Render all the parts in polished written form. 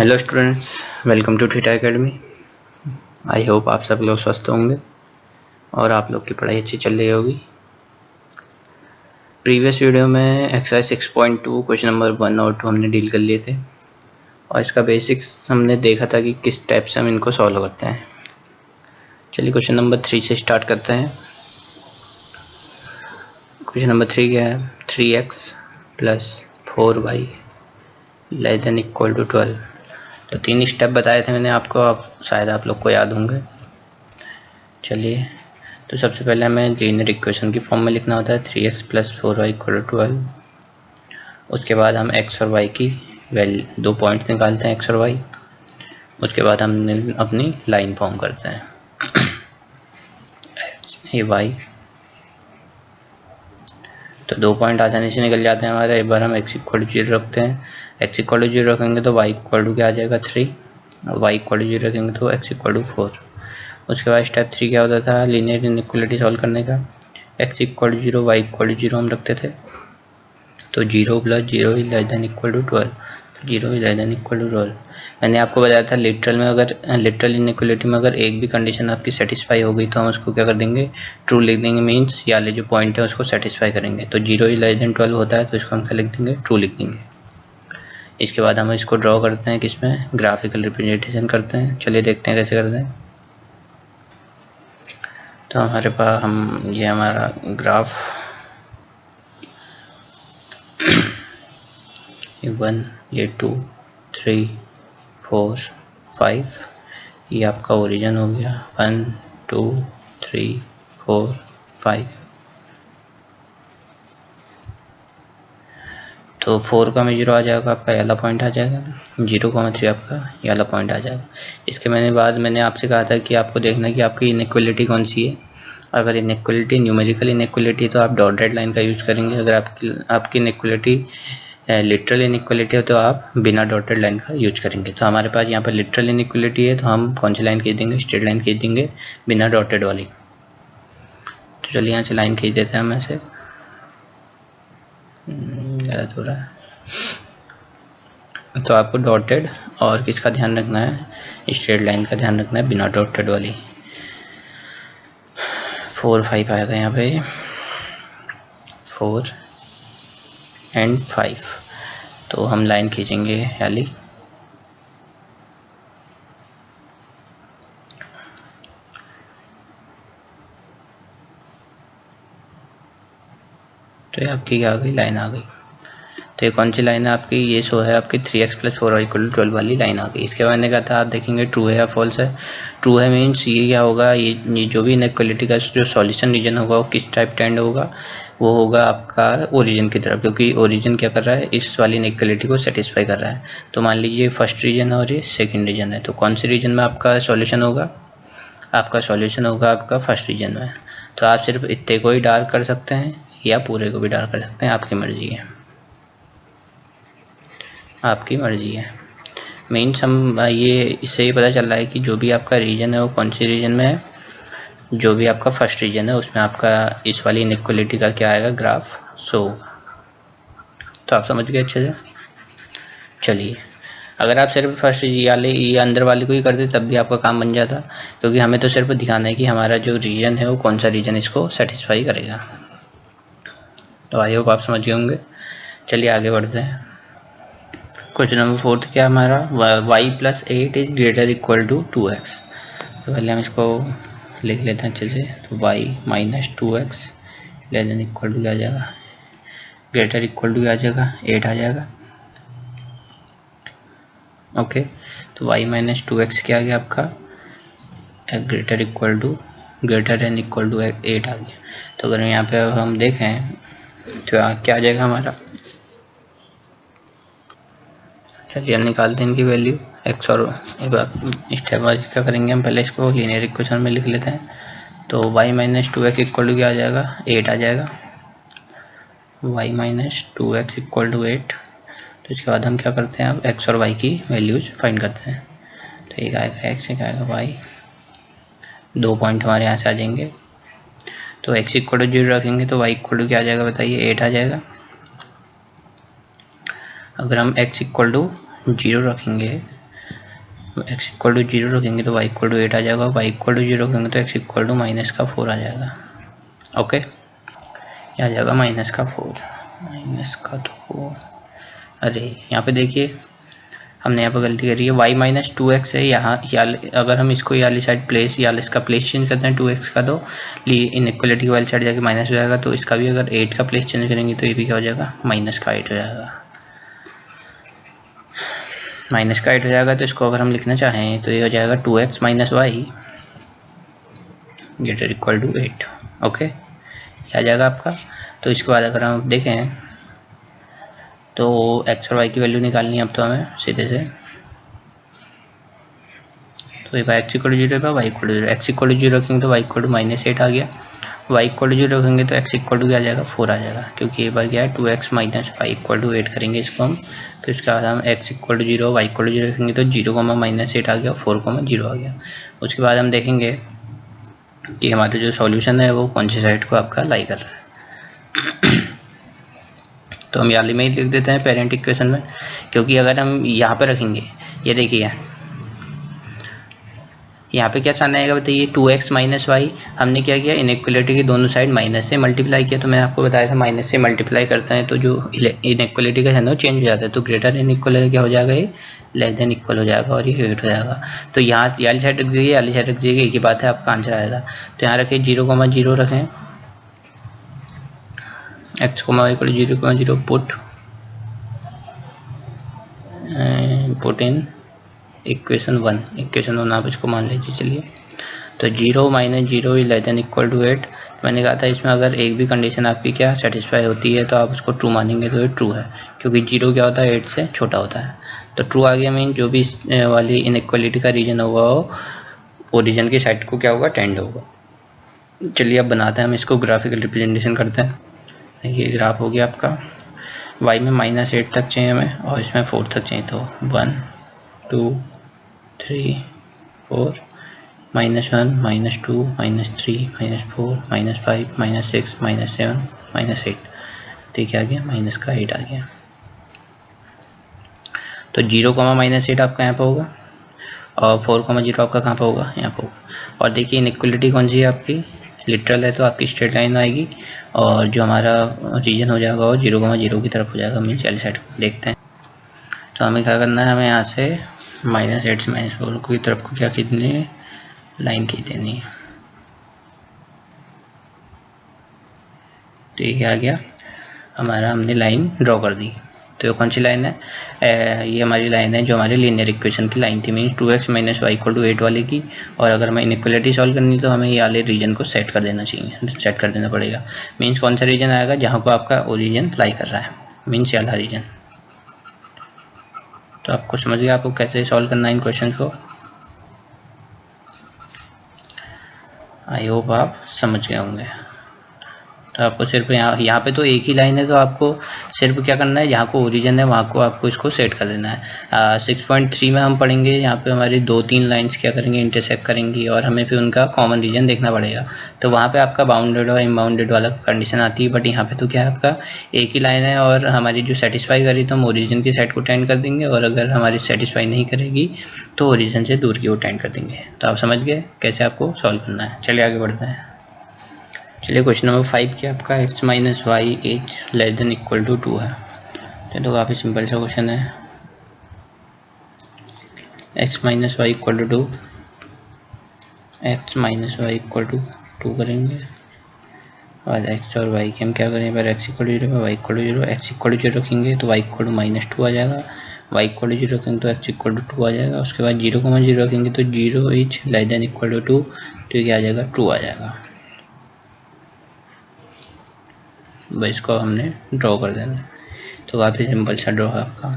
Hello students, welcome to Theta Academy. I hope आप सब लोग स्वस्थ होंगे और आप लोग की पढ़ाई अच्छी चल रही होगी। प्रीवियस वीडियो में एक्सरसाइज 6.2 क्वेश्चन नंबर 1 और 2 हमने डील कर लिए थे और इसका बेसिक्स हमने देखा था कि किस टाइप से हम इनको सॉल्व करते हैं। चलिए क्वेश्चन नंबर 3 से स्टार्ट करते हैं। क्वेश्चन नंबर 3 क्या है? 3x plus 4y less than equal to 12। तो 3 स्टेप बताए थे मैंने आपको, आप शायद आप लोग को याद होंगे। चलिए, तो सबसे पहले हमें लीनियर इक्वेशन की फॉर्म में लिखना होता है 3x plus 4y equal to 12। उसके बाद हम x और y की वैल्यू 2 पॉइंट्स निकालते हैं, x और y। उसके बाद हम अपनी लाइन फॉर्म करते हैं ये y। तो 2 पॉइंट आसानी से निकल जाते हैं हमारे। एक बार हम x इक्वल टू 0 रखते हैं, x इक्वल टू 0 रखेंगे तो y इक्वल टू क्या आ जाएगा 3, और y इक्वल टू 0 रखेंगे तो x इक्वल टू 4। उसके बाद स्टेप 3 क्या होता था लीनियर इनइक्वालिटी सॉल्व करने का। x equal to 0 y equal to 0 हम रखते थे, तो 0 plus 0 is less than equal to 12, तो 0 is less than equal to 12। मैंने आपको बताया था लिटरल में अगर लिटरल इनइक्वालिटी में अगर एक भी कंडीशन आपकी सेटिस्फाई हो गई तो हम उसको क्या कर देंगे, ट्रू लिख देंगे। मीन्स या जो पॉइंट है उसको सेटिस्फाई करेंगे। तो 0 इज लेस देन 12 होता है तो इसको हम क्या लिख देंगे, ट्रू लिख देंगे। इसके बाद हम इसको ड्रॉ करते हैं, किसमें, ग्राफिकल रिप्रेजेंटेशन करते हैं। चलिए देखते हैं कैसे करते हैं। तो हमारे पास ये हमारा ग्राफ 1 ये 2 3 4 5 ये आपका ओरिजिन हो गया 1 2 3 4 5। तो 4,0 आ जाएगा आपका, ये वाला पॉइंट आ जाएगा। 0,3 आपका ये वाला पॉइंट आ जाएगा। इसके मैंने आपसे कहा था कि आपको देखना है कि आपकी इनइक्वालिटी कौन सी है। अगर इनइक्वालिटी न्यूमेरिकल इनइक्वालिटी तो आप डॉटेड लाइन का यूज करेंगे। अगर आपकी इनइक्वालिटी लिटरल इनइक्वालिटी है तो आप बिना डॉटेड लाइन का यूज करेंगे। तो हमारे पास यहाँ पर लिटरल इनइक्वालिटी है तो हम कौन सी लाइन खींच देंगे, स्ट्रेट लाइन खींच देंगे बिना डॉटेड वाली। तो चलिए यहाँ से लाइन खींच देते हैं हम ऐसे, गलत हो रहा है। तो आपको डॉटेड और किसका ध्यान रखना है, स्ट्रेट लाइन का ध्यान रखना है बिना डॉटेड वाली। 4 5 आएगा यहाँ पे, 4 एंड 5। तो हम लाइन खींचेंगे याली तो ये आपकी क्या आ गई, लाइन आ गई। तो ये कौन सी लाइन है आपकी, ये सो है आपकी 3x plus 4y equal to 12 वाली लाइन आ गई। इसके बाद मैंने कहा था आप देखेंगे ट्रू है या फॉल्स है। ट्रू है मीन्स ये क्या होगा, ये जो भी इनइक्वालिटी का जो सॉल्यूशन रीजन होगा वो किस टाइप टेंड होगा, वो होगा आपका ओरिजिन की तरफ, क्योंकि ओरिजिन क्या कर रहा है, इस वाली इनइक्वालिटी को सेटिस्फाई कर रहा है। तो मान लीजिए फर्स्ट रीजन है और ये सेकेंड रीजन है, तो कौन से रीजन में आपका सॉल्यूशन होगा, आपका सॉल्यूशन होगा आपका फर्स्ट रीजन में। तो आप सिर्फ इतने को ही डार्क कर सकते हैं या पूरे को भी डार्क कर सकते हैं, आपकी मर्जी है, आपकी मर्जी है। मीन्स हम ये इससे ही पता चल रहा है कि जो भी आपका रीजन है वो कौन सी रीजन में है। जो भी आपका फर्स्ट रीजन है उसमें आपका इस वाली इनइक्वालिटी का क्या आएगा, ग्राफ शो होगा। तो आप समझ गए अच्छे से। चलिए, अगर आप सिर्फ फर्स्ट ये अंदर वाले को ही करते तब भी आपका काम बन जाता, क्योंकि हमें तो सिर्फ दिखाना है कि हमारा जो रीजन है वो कौन सा रीजन इसको सेटिस्फाई करेगा। तो आई होप आप समझ गए होंगे। चलिए आगे बढ़ते हैं। क्वेश्चन नंबर 4 क्या हमारा, y plus 8 is greater equal to 2x। तो पहले हम इसको लिख लेते हैं अच्छे से। तो y minus 2x less than equal to क्या आ जाएगा, ग्रेटर इक्वल टू क्या आ जाएगा, 8 आ जाएगा। ओके, तो y माइनस 2x क्या आ गया आपका, greater equal to greater and equal to 8 आ गया। तो अगर यहाँ पे हम देखें तो क्या आ जाएगा हमारा, चलिए हम निकालते हैं इनकी वैल्यू x और स्टेप वाइज क्या करेंगे, हम पहले इसको लीनियर इक्वेशन में लिख लेते हैं। तो y minus 2x equal to क्या आ जाएगा, 8 आ जाएगा। y minus 2x equal to 8। तो इसके बाद हम क्या करते हैं, अब x और y की वैल्यूज फाइंड करते हैं। तो एक आएगा x, एक आएगा y, 2 पॉइंट हमारे यहाँ से आ जाएंगे। तो x इक्वल टू 0 रखेंगे तो y इक्वल टू क्या आ जाएगा बताइए, 8 आ जाएगा। अगर हम x इक्वल टू 0 रखेंगे x इक्वल टू 0 रखेंगे तो y इक्वल टू 8 आ जाएगा, y इक्वल टू 0 रखेंगे तो x इक्वल टू माइनस का 4 आ जाएगा। ओके, ये आ जाएगा माइनस का 4, माइनस का 2। अरे यहाँ पे देखिए हमने यहाँ पर गलती करी है, y माइनस 2x है यहाँ, या अगर हम इसको ये वाली साइड प्लेस या इसका प्लेस चेंज करते हैं 2x का, तो इनइक्वलिटी वाली साइड जाके माइनस हो जाएगा। तो इसका भी अगर 8 का प्लेस चेंज करेंगे तो ये भी क्या हो जाएगा, माइनस का 8 हो जाएगा। माइनस का 8 हो जाएगा तो इसको अगर हम लिखना चाहें तो ये हो जाएगा 2x minus y greater equal to 8। Okay, ये आ जाएगा आपका। तो इसके बाद अगर हम देखें तो x और y की वैल्यू निकालनी है अब तो हमें सीधे से। तो ये x equal to 0 y equal to 0, x equal to 0 रखेंगे तो y इक्वल टू माइनस 8 आ गया, y इक्वल टू 0 रखेंगे तो x इक्वल टू क्या आ जाएगा, 4 आ जाएगा, क्योंकि ये बार क्या है 2x माइनस 5 इक्वल टू 8 करेंगे इसको हम। फिर उसके बाद हम x equal to 0 y equal to 0 रखेंगे तो 0, माइनस 8 आ गया, 4, 0 आ गया। उसके बाद हम देखेंगे कि हमारा जो सॉल्यूशन है वो कौन सी साइड को आपका लाई कर रहा है। तो हम याली में ही लिख देते हैं पेरेंट इक्वेशन में, क्योंकि अगर हम यहाँ पे रखेंगे, ये देखिए यहाँ पे क्या साइन आएगा बताइए, 2x माइनस वाई। हमने क्या किया, इनइक्वलिटी की दोनों साइड माइनस से मल्टीप्लाई किया। तो मैंने आपको बताया था माइनस से मल्टीप्लाई करते हैं तो जो इनइक्वलिटी का साइन है वो चेंज हो जाता है। तो ग्रेटर इनइक्वल क्या हो जाएगा, ये लेस देन इक्वल हो जाएगा और ये 8 हो जाएगा। तो यहाँ वाली साइड रख दीजिए, वाली साइड रख दीजिए, एक ही बात है, आपका आंसर आएगा। तो यहाँ रखें 0, 0 रखें, x, y equal 0, 0 put in equation 1। Equation 1 आप इसको मान लीजिए। चलिए, तो 0 minus 0 is less than equal to 8। मैंने कहा था इसमें अगर एक भी कंडीशन आपकी क्या सेटिस्फाई होती है तो आप उसको ट्रू मानेंगे तो ये ट्रू है, क्योंकि 0 क्या होता है, 8 से छोटा होता है। तो ट्रू आ गया, मीन जो भी वाली इनइक्वलिटी का रीजन होगा वो ओरिजिन की साइड को क्या होगा, टेंड होगा। चलिए अब बनाते हैं हम इसको, ग्राफिकल रिप्रेजेंटेशन करते हैं। ये ग्राफ हो गया आपका, y में -8 तक चाहिए हमें और इसमें 4 तक चाहिए। तो 1 2 3 4, -1 -2 -3 -4 -5 -6 -7 -8। ठीक है, आ गया, माइनस का 8 आ गया। तो 0, -8 आपका यहाँ पर होगा और 4, 0 आपका कहाँ पर होगा, यहाँ पर होगा। और देखिए इनइक्वलिटी कौन सी है आपकी, लिटरल है तो आपकी स्ट्रेट लाइन आएगी, और जो हमारा रीजन हो जाएगा वो 0, 0 की तरफ हो जाएगा। मीन्स वाली साइड को देखते हैं। तो हमें क्या करना है, हमें यहाँ से -8 से -4 की तरफ को क्या खींचनी है, लाइन खींच देनी है। ठीक है, आ गया हमारा, हमने लाइन ड्रॉ कर दी। तो ये कौन सी लाइन है, ये हमारी लाइन है जो हमारी लीनियर इक्वेशन की लाइन थी, means 2x minus y equal to 8 वाले की। और अगर हमें इनइक्वलिटी सॉल्व करनी तो हमें ये वाले रीजन को सेट कर देना चाहिए, सेट कर देना पड़ेगा। मीन्स कौन सा रीजन आएगा, जहाँ को आपका ओरिजिन लाई कर रहा है, मीन्स ये वाला रीजन। तो आपको समझ गया आपको कैसे सॉल्व करना है इन क्वेश्चन को। आई होप आप समझ गए होंगे। तो आपको सिर्फ यहाँ पे तो एक ही लाइन है, तो आपको सिर्फ क्या करना है, जहाँ को ओरिजिन है वहाँ को आपको इसको सेट कर देना है। 6.3 में हम पढ़ेंगे, यहाँ पे हमारी 2-3 लाइंस क्या करेंगे, इंटरसेक्ट करेंगी और हमें फिर उनका कॉमन रीजन देखना पड़ेगा। तो वहाँ पे आपका बाउंडेड और इनबाउंडेड वाला कंडीशन आती है, बट यहाँ पे तो क्या है, आपका एक ही लाइन है और हमारी जो सेटिस्फाई करी तो हम ओरिजिन की साइड को टेंड कर देंगे, और अगर हमारी सेटिस्फाई नहीं करेगी तो ओरिजिन से दूर की ओर टेंड कर देंगे। तो आप समझ गए कैसे आपको सॉल्व करना है। चलिए आगे बढ़ते हैं। चलिए क्वेश्चन नंबर 5 क्या आपका, x minus y is less than equal to 2 है। तो काफ़ी सिंपल सा क्वेश्चन है। x minus y equal to 2, x minus y equal to 2 करेंगे और x और y के हम क्या करेंगे, पर x equal to 0 y equal to 0, x equal to 0 रखेंगे तो y इक्वल टू -2 आ जाएगा, y इक्वल टू 0 रखेंगे तो x इक्वल टू 2 आ जाएगा। उसके बाद 0, 0 रखेंगे तो 0 is less than equal to 2, तो क्या आ जाएगा, ट्रू आ जाएगा। बस इसको हमने ड्रॉ कर देना। तो काफ़ी सिंपल सा ड्रॉ है आपका।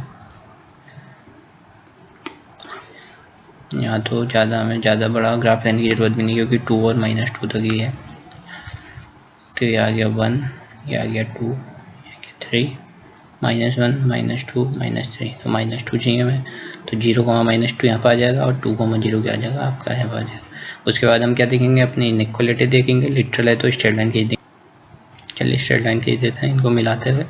यहाँ तो हमें ज़्यादा बड़ा ग्राफ लेने की ज़रूरत भी नहीं, क्योंकि 2 और -2 तक ही है। तो ये आ गया 1, ये आ गया 2, ये आ गया 3, -1 -2 -3, तो -2 चाहिए हमें। तो 0, -2 यहाँ पर आ जाएगा और 2, 0 क्या आ जाएगा, आपका यहाँ पर आ जाएगा। उसके बाद हम क्या देखेंगे, अपनी इनइक्वलिटी देखेंगे। लिटरल है तो स्ट्रेट लाइन खींच देंगे। चलिए स्ट्रेट लाइन खींच देते हैं इनको मिलाते हुए।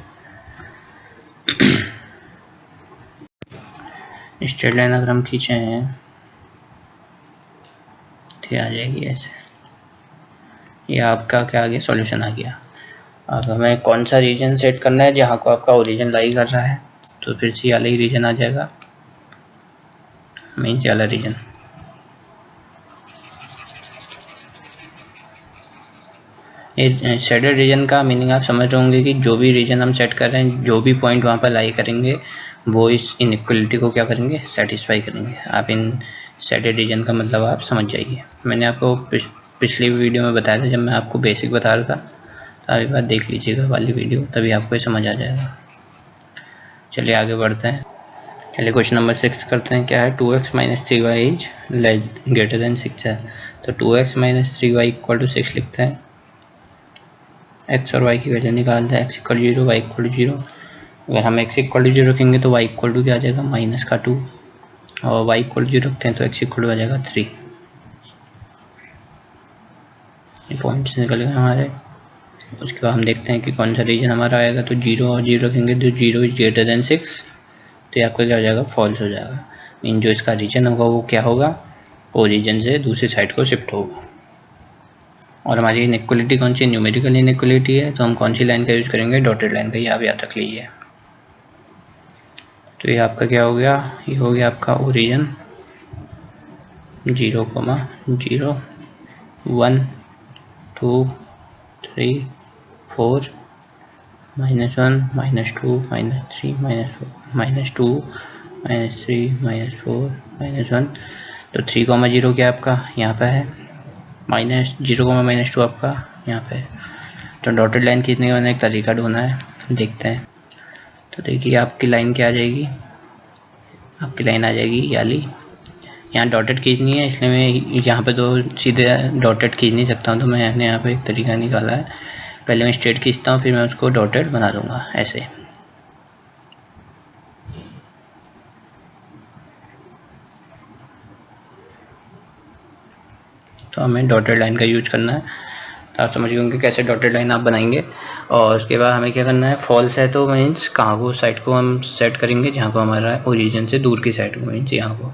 स्ट्रेट लाइन अगर हम खींचे हैं तो आ जाएगी ऐसे, ये आपका क्या आ गया, सॉल्यूशन आ गया। अब हमें कौन सा रीजन सेट करना है जहाँ को आपका ओरिजिन लाई कर रहा है, तो फिर से वाला ही रीजन आ जाएगा, मीन्स वाला रीजन। ये शेडेड रीजन का मीनिंग आप समझ रहे होंगे कि जो भी रीजन हम सेट कर रहे हैं, जो भी पॉइंट वहाँ पर लाई करेंगे वो इस इनइक्वलिटी को क्या करेंगे, सेटिस्फाई करेंगे। आप इन शेडेड रीजन का मतलब आप समझ जाइए। मैंने आपको पिछली वीडियो में बताया था, जब मैं आपको बेसिक बता रहा था, तो आप एक बार देख लीजिएगा वाली वीडियो, तभी आपको ये समझ आ जाएगा। चलिए आगे बढ़ते हैं। चलिए क्वेश्चन नंबर 6 करते हैं। क्या है, 2x minus 3y is greater than 6 है, तो 2x minus 3y equal to 6 लिखते हैं। x और y की वैल्यू निकालते हैं, x इक्वल 0, y इक्वल 0। अगर हम x इक्वल 0 रखेंगे तो y इक्वल टू क्या आ जाएगा, माइनस का 2, और y इक्वल 0 रखते हैं तो x इक्वल टू आ जाएगा 3। ये पॉइंट्स निकल गए हमारे। उसके बाद हम देखते हैं कि कौन सा रीजन हमारा आएगा, तो 0 और 0 रखेंगे तो 0 इज ग्रेटर देन 6, तो ये आपका क्या हो जाएगा, फॉल्स हो जाएगा। मीन जो इसका रीजन होगा वो क्या होगा, ओरिजिन से दूसरी साइड को शिफ्ट होगा। और हमारी इनइक्वलिटी कौन सी, न्यूमेरिकल इनइक्वलिटी है, तो हम कौन सी लाइन का यूज करेंगे, डॉटेड लाइन का, ये आप याद रख लीजिए। तो ये आपका क्या हो गया, ये हो गया आपका ओरिजिन 0, 0, 1, 2, 3, 4, -1, -2, -3, -2, -3, -4, -1। तो 3, 0 क्या आपका यहाँ पे है, -0, -2 आपका यहाँ पे। तो डॉटेड लाइन खींचने का एक तरीका ढूंढना है, देखते हैं। तो देखिए आपकी लाइन क्या आ जाएगी, आपकी लाइन आ जाएगी याली, यहाँ डॉटेड खींचनी है, इसलिए मैं यहाँ पे तो सीधे डॉटेड खींच नहीं सकता हूँ, तो मैंने यहाँ पे एक तरीका निकाला है। पहले मैं स्ट्रेट खींचता हूँ, फिर मैं उसको डॉटेड बना दूंगा ऐसे। तो हमें डॉटेड लाइन का यूज करना है, तो आप समझ गए होंगे कैसे डॉटेड लाइन आप बनाएंगे। और उसके बाद हमें क्या करना है, फॉल्स है तो मीन्स कहाँ को, साइड को हम सेट करेंगे जहाँ को हमारा ओरिजिन से दूर की साइड को, मीन्स यहाँ को।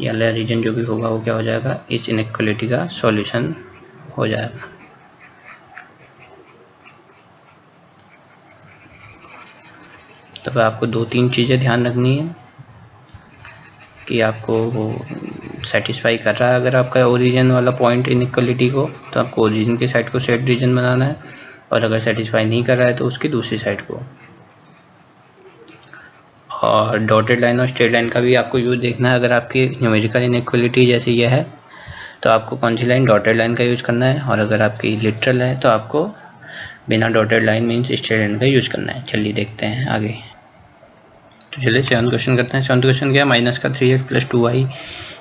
ये वाला रीजन जो भी होगा वो क्या हो जाएगा, इस इनइक्वलिटी का सॉल्यूशन हो जाएगा। तब आपको 2-3 चीज़ें ध्यान रखनी है कि आपको वो सेटिस्फाई कर रहा है। अगर आपका ओरिजिन वाला पॉइंट इनइक्वलिटी को, तो आपको ओरिजिन की साइड को सेट रीजन बनाना है, और अगर सेटिस्फाई नहीं कर रहा है तो उसकी दूसरी साइड को। और डॉटेड लाइन और स्ट्रेट लाइन का भी आपको यूज देखना है। अगर आपकी न्यूमेरिकल इनइक्वलिटी जैसे ये है तो आपको कौन सी लाइन, डॉटेड लाइन का यूज करना है, और अगर आपकी लिटरल है तो आपको बिना dotted line means straight line का यूज करना है। चलिए देखते हैं आगे। तो चलिए 7th क्वेश्चन करते हैं। 7th क्वेश्चन क्या है, माइनस का 3x plus 2y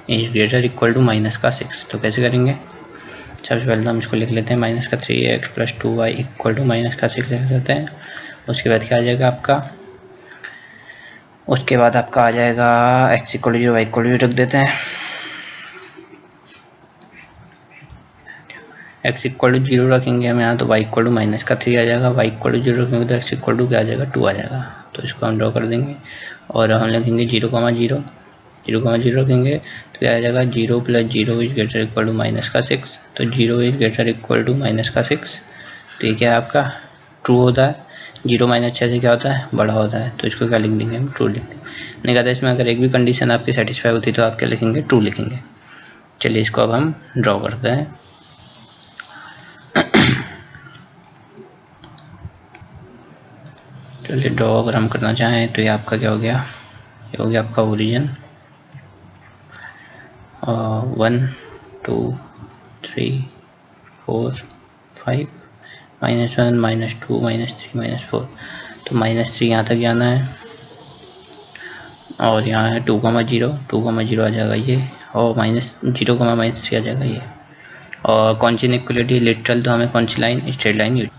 is greater equal to minus का 6। तो कैसे करेंगे, सबसे पहले तो हम इसको लिख लेते हैं, माइनस का 3x plus 2y equal to minus का 6 लिख देते हैं। उसके बाद क्या आ जाएगा आपका, उसके बाद आपका आ जाएगा x equal to 0, y equal to 0 रख देते हैं। x इक्वल टू 0 रखेंगे हम यहाँ, तो y इक्वल टू माइनस का 3 आ जाएगा। y इक्वल टू 0 रखेंगे तो x इक्वल टू क्या आ जाएगा, 2 आ जाएगा। तो इसको हम ड्रॉ कर देंगे, और हम लिखेंगे 0, 0, 0 रखेंगे तो क्या आ जाएगा, 0 plus 0 is greater equal to minus का 6। तो 0 is greater equal to minus का 6, तो ये क्या है आपका, ट्रू होता है। 0 माइनस 6 से क्या होता है, बड़ा होता है, तो इसको क्या लिख देंगे हम, ट्रू लिख देंगे। मैंने कहा था इसमें अगर एक भी कंडीशन आपकी सेटिस्फाई होती तो आप क्या लिखेंगे, ट्रू लिखेंगे। चलिए इसको अब हम ड्रॉ करते हैं। चलिए ड्रॉ अगर हम करना चाहें तो ये आपका क्या हो गया, ये हो गया आपका ओरिजिन 1, 2, 3, 4, 5, -1, -2, -3, -4। तो -3 यहाँ तक जाना है, और यहाँ है 2, 0, 2, 0 आ जाएगा ये, और -0, -3 आ जाएगा ये। और कौन सी इनइक्वलिटी, लिटरल, तो हमें कौन सी लाइन, स्ट्रेट लाइन यूज,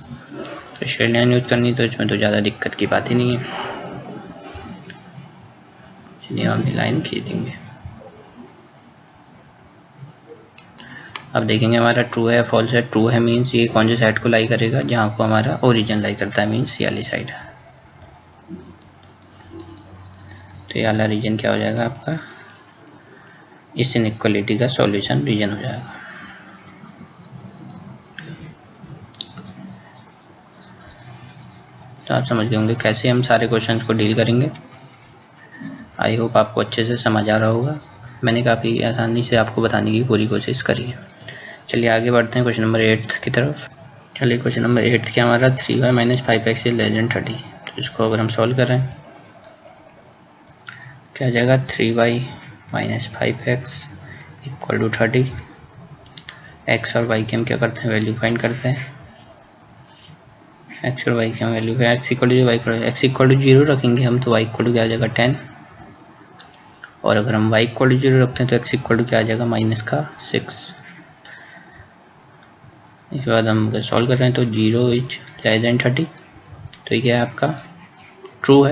तो स्ट्रेट लाइन यूज करनी, तो इसमें तो ज़्यादा दिक्कत की बात ही नहीं है। चलिए हम लाइन खींच देंगे। अब देखेंगे हमारा ट्रू है फॉल्स है। ट्रू है मीन्स ये कौन सी साइड को लाई करेगा, जहाँ को हमारा ओरिजिन लाई करता है, मीन्स ये वाली साइड है। तो ये वाला रीजन क्या हो जाएगा आपका, इस इनइक्वालिटी का सॉल्यूशन रीजन हो जाएगा। तो आप समझ गए होंगे कैसे हम सारे क्वेश्चंस को डील करेंगे। आई होप आपको अच्छे से समझ आ रहा होगा। मैंने काफ़ी आसानी से आपको बताने की पूरी कोशिश करी है। चलिए आगे बढ़ते हैं क्वेश्चन नंबर 8 की तरफ। चलिए क्वेश्चन नंबर 8 क्या हमारा 3y - 5x <30। तो इसको अगर हम सॉल्व करें क्या आ जाएगा 3y - 5x = 30। x और y की हम क्या करते हैं वैल्यू फाइंड करते हैं। x और y की हम वैल्यू है x = 0 रखेंगे हम तो y = क्या आ जाएगा 10, और अगर हम y = 0 रखते हैं तो x = क्या आ जाएगा -6। इसके बाद हम अगर सॉल्व कर रहे हैं तो 0 <30। तो ये क्या है आपका ट्रू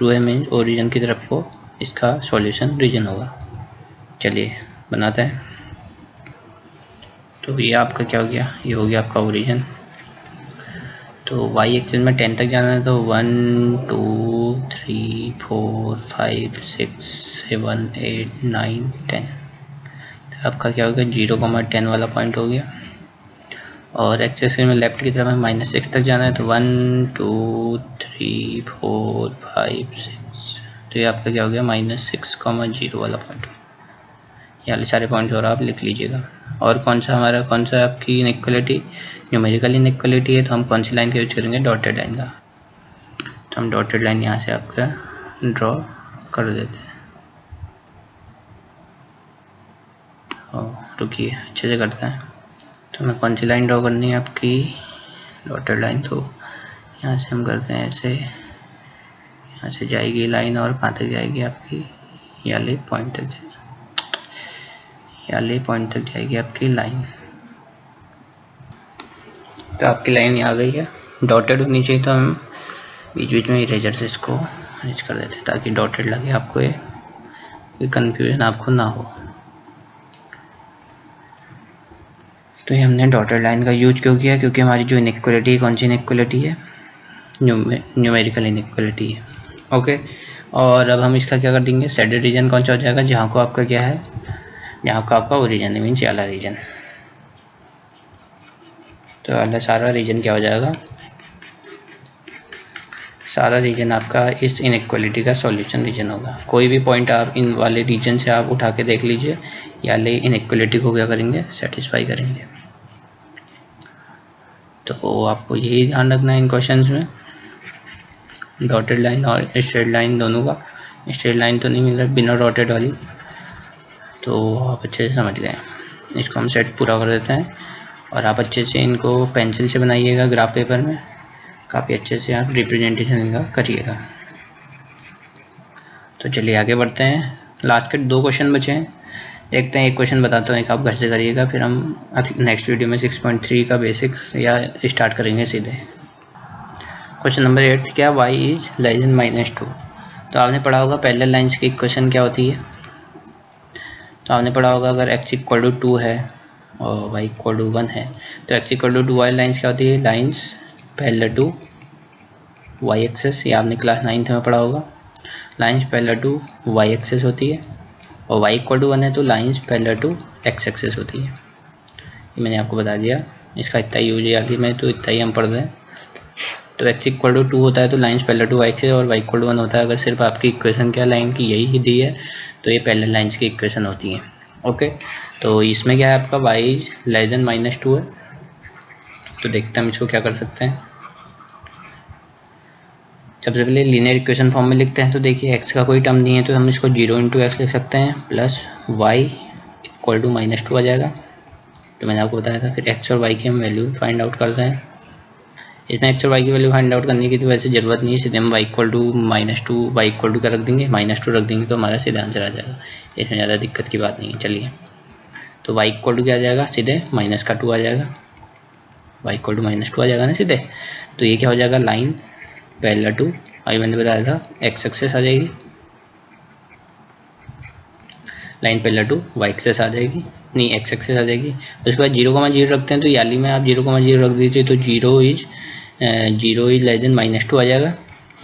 है मीन्स ओरिजिन की तरफ को इसका सॉल्यूशन रीजन होगा। चलिए बनाते हैं। तो ये आपका क्या हो गया, ये हो गया आपका ओरिजिन। तो y एक्सिस में 10 तक जाना है तो 1 2 3 4 5 6 7 8 9 10। तो आपका क्या हो गया 0,10 वाला पॉइंट हो गया। और एक्स एक्सिस में लेफ्ट की तरफ हमें -6 तक जाना है तो 1 2 3 4 5 6। तो ये आपका क्या हो गया -6,0 वाला पॉइंट। ये सारे पॉइंट्स और आप लिख लीजिएगा। और कौन सा आपकी इनइक्वालिटी न्यूमेरिकल इनइक्वालिटी है तो हम कौन सी लाइन का यूज करेंगे डॉटेड लाइन का। तो हम डॉटेड लाइन यहाँ से आपका ड्रॉ कर देते हैं। रुकिए अच्छे से करते हैं। तो हमें कौन सी लाइन ड्रॉ करनी है आपकी डॉटेड लाइन। तो यहाँ से हम करते हैं ऐसे, यहाँ से जाएगी लाइन और कहाँ तक जाएगी आपकी वाले पॉइंट तक जाएगी, वाले पॉइंट तक जाएगी आपकी लाइन। तो आपकी लाइन आ गई है। डॉटेड होनी चाहिए तो हम बीच बीच में इरेजर से इसको अरेंज कर देते हैं ताकि डॉटेड लगे आपको, ये कन्फ्यूजन आपको ना हो। तो ये हमने डॉटेड लाइन का यूज क्यों किया, क्योंकि हमारी जो इनइक्वालिटी है कौन सी इनइक्वालिटी है न्यूमेरिकल इनइक्वालिटी है। ओके, और अब हम इसका क्या कर देंगे सैडेड रीजन कौन सा हो जाएगा जहाँ को आपका क्या है, जहाँ का आपका ओरिजिन मीन्स वाला रीजन। तो वाला सारा रीजन क्या हो जाएगा, सारा रीजन आपका इस इनइक्वालिटी का सॉल्यूशन रीजन होगा। कोई भी पॉइंट आप इन वाले रीजन से आप उठा के देख लीजिए, वाले इनइक्वालिटी को क्या करेंगे सेटिस्फाई करेंगे। तो आपको यही ध्यान रखना है इन क्वेश्चंस में, डॉटेड लाइन और स्ट्रेट लाइन दोनों का। स्ट्रेट लाइन तो नहीं मिल रहा बिना डॉटेड वाली, तो आप अच्छे से समझ लें। इसको हम सेट पूरा कर देते हैं और आप अच्छे से इनको पेंसिल से बनाइएगा ग्राफ पेपर में, काफ़ी अच्छे से आप रिप्रेजेंटेशन इनका करिएगा। तो चलिए आगे बढ़ते हैं। लास्ट के 2 क्वेश्चन बचे हैं, देखते हैं। एक क्वेश्चन बताता हूँ, एक आप घर से करिएगा, फिर हम नेक्स्ट वीडियो में 6.3 का बेसिक्स या स्टार्ट करेंगे सीधे। क्वेश्चन नंबर 8 क्या y इज लेस देन -2। तो आपने पढ़ा होगा पैरेलल लाइंस की इक्वेशन क्या होती है। तो आपने पढ़ा होगा अगर x = 2 है और y = 1 है तो x = 2 वाली लाइंस क्या होती है, lines parallel to y axis. ये आपने क्लास 9th में पढ़ा होगा। Lines parallel to y axis होती है और y = 1 है तो lines parallel to x axis होती है। ये मैंने आपको बता दिया, इसका इतना ही यूज है आगे में, तो इतना ही हम पढ़ दें। तो x = 2 होता है तो lines parallel to y axis और y = 1 होता है। अगर सिर्फ आपकी इक्वेशन क्या लाइन की यही दी है तो ये पैरेलल लाइंस की इक्वेशन होती है। ओके, तो इसमें क्या है आपका y इज लेस देन -2 है। तो देखते हैं हम इसको क्या कर सकते हैं। सबसे पहले लीनियर इक्वेशन फॉर्म में लिखते हैं। तो देखिए x का कोई टर्म नहीं है तो हम इसको 0 × x लिख सकते हैं प्लस y = -2 आ जाएगा। तो मैंने आपको बताया था। फिर x और y की हम वैल्यू फाइंड आउट करते हैं। इसमें x और y की वैल्यू फाइंड आउट करने की तो वैसे ज़रूरत नहीं है, सीधे हम y = -2 y = क्या रख देंगे -2 रख देंगे तो हमारा सीधा आंसर आ जाएगा। इसमें ज़्यादा दिक्कत की बात नहीं है। चलिए, तो y = क्या आ जाएगा, सीधे -2 आ जाएगा। y = -2 आ जाएगा ना सीधे। तो ये क्या हो जाएगा, लाइन पैरेलल टू, अभी मैंने बताया था x एक्सेस आ जाएगी, line parallel to y axis आ जाएगी, नहीं x एक्सेस आ जाएगी। उसके बाद 0,0 रखते हैं तो याली में आप 0,0 रख दीजिए तो 0 इज लेस देन -2 आ जाएगा।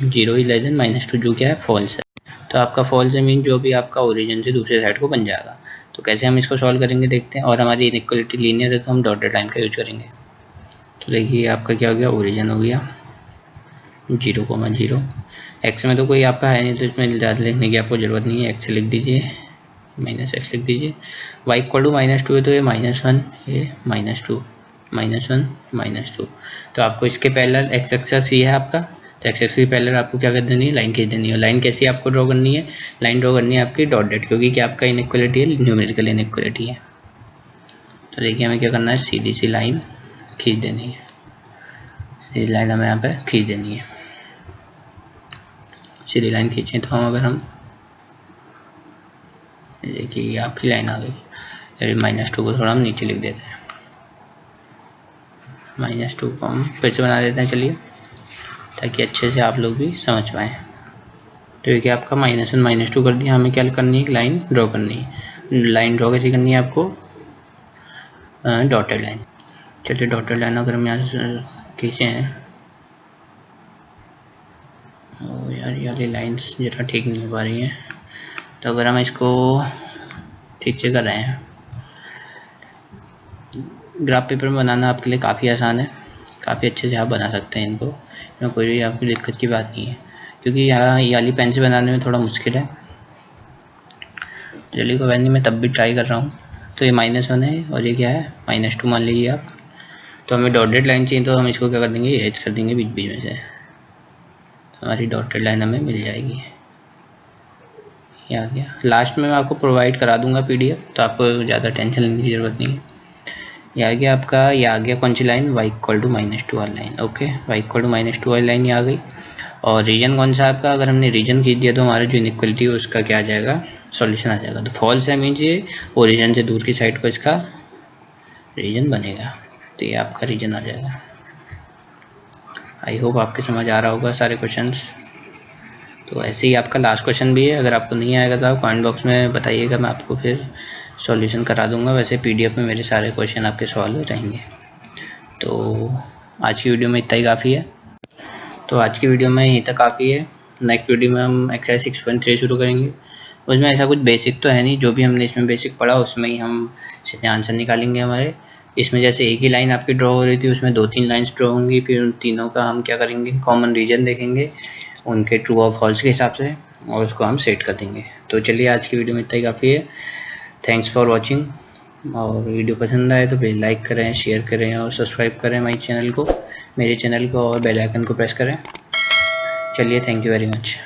0 इज लेस देन -2 जो क्या है फॉल्स है। तो आपका फॉल्स है मीन जो भी आपका ओरिजिन से दूसरे साइड को बन जाएगा। तो कैसे हम इसको सॉल्व करेंगे देखते हैं। और हमारी इनइक्वालिटी लीनियर है तो हम डॉटेड लाइन का यूज करेंगे। तो देखिए आपका क्या हो गया, ओरिजिन हो गया 0,0। एक्स में तो कोई आपका है नहीं तो इसमें ज़्यादा लिखने की आपको ज़रूरत नहीं है, एक्स लिख दीजिए, -x लिख दीजिए। y इक्वल टू -2 है तो ये -1, ये -2, -1, -2। तो आपको इसके पैरेलल x एक्सिस ये है आपका, तो x एक्सिस के पैरेलल आपको क्या कर देनी है, लाइन खींच देनी है। लाइन कैसी आपको ड्रॉ करनी है, लाइन ड्रॉ करनी है आपकी डॉटेड, क्योंकि क्या आपका इनइक्वालिटी है, न्यूमेरिकल इनइक्वालिटी है। तो देखिए हमें क्या करना है, सीधी सी लाइन खींच देनी है, सीधी लाइन हमें यहाँ पे खींच देनी है। सीधी लाइन खींचें तो हम देखिए ये आपकी लाइन आ गई। -2 को थोड़ा हम नीचे लिख देते हैं, -2 को हम फिर से बना देते हैं, चलिए, ताकि अच्छे से आप लोग भी समझ पाएँ। तो ये आपका -1 -2 कर दिया। हमें क्या करनी है, लाइन ड्रॉ करनी है। लाइन ड्रॉ कैसे करनी है आपको, डॉटेड लाइन। चलिए डॉटेड लाइन अगर हम यहाँ से खींचे हैं, यार ये वाली लाइन्स जरा ठीक नहीं हो पा रही हैं, तो अगर हम इसको ठीक से कर रहे हैं, ग्राफ पेपर में बनाना आपके लिए काफ़ी आसान है, काफ़ी अच्छे से आप बना सकते हैं इनको, इसमें कोई आपकी दिक्कत की बात नहीं है, क्योंकि यहाँ ये वाली पेन से बनाने में थोड़ा मुश्किल है। चलिए कोई बात नहीं, मैं तब भी ट्राई कर रहा हूँ। तो ये -1 है और ये क्या है, -2 मान लीजिए आप। तो हमें डॉटेड लाइन चाहिए तो हम इसको क्या कर देंगे, इरेज कर देंगे बीच बीच में से, हमारी डॉटेड लाइन हमें मिल जाएगी। ये आ गया। लास्ट में मैं आपको प्रोवाइड करा दूंगा PDF, तो आपको ज़्यादा टेंशन लेने की ज़रूरत नहीं है। ये आ गया आपका, ये आ गया कौन सी लाइन, y इक्वल टू -2 वाली line. Okay, y equal to -2 वाली लाइन ये आ गई। और रीजन कौन सा आपका, अगर हमने रीजन खींच दिया तो हमारा जो इनइक्वालिटी है उसका क्या आ जाएगा, सॉल्यूशन आ जाएगा। तो फॉल्स है मीन्स ये ओरिजिन से दूर की साइड को इसका रीजन बनेगा, तो ये आपका रीजन आ जाएगा। आई होप आपके समझ आ रहा होगा सारे क्वेश्चंस। तो ऐसे ही आपका लास्ट क्वेश्चन भी है, अगर आपको नहीं आएगा तो आप कमेंट बॉक्स में बताइएगा, मैं आपको फिर सॉल्यूशन करा दूंगा। वैसे PDF में मेरे सारे क्वेश्चन आपके सॉल्व हो जाएंगे। तो आज की वीडियो में इतना ही काफ़ी है। तो आज की वीडियो में यहीं तक काफ़ी है। नेक्स्ट वीडियो में हम एक्सरसाइज 6.3 शुरू करेंगे। उसमें ऐसा कुछ बेसिक तो है नहीं, जो भी हमने इसमें बेसिक पढ़ा उसमें ही हम सीधे आंसर निकालेंगे हमारे। इसमें जैसे एक ही लाइन आपकी ड्रॉ हो रही थी, उसमें 2-3 लाइन्स ड्रॉ होंगी, फिर उन तीनों का हम क्या करेंगे, कॉमन रीजन देखेंगे उनके ट्रू और फॉल्स के हिसाब से, और उसको हम सेट कर देंगे। तो चलिए आज की वीडियो में इतना ही काफ़ी है। Thanks for watching. और वीडियो पसंद आए तो प्लीज़ लाइक करें, शेयर करें और सब्सक्राइब करें मेरे चैनल को, और बेल आइकन को प्रेस करें। चलिए, थैंक यू वेरी मच।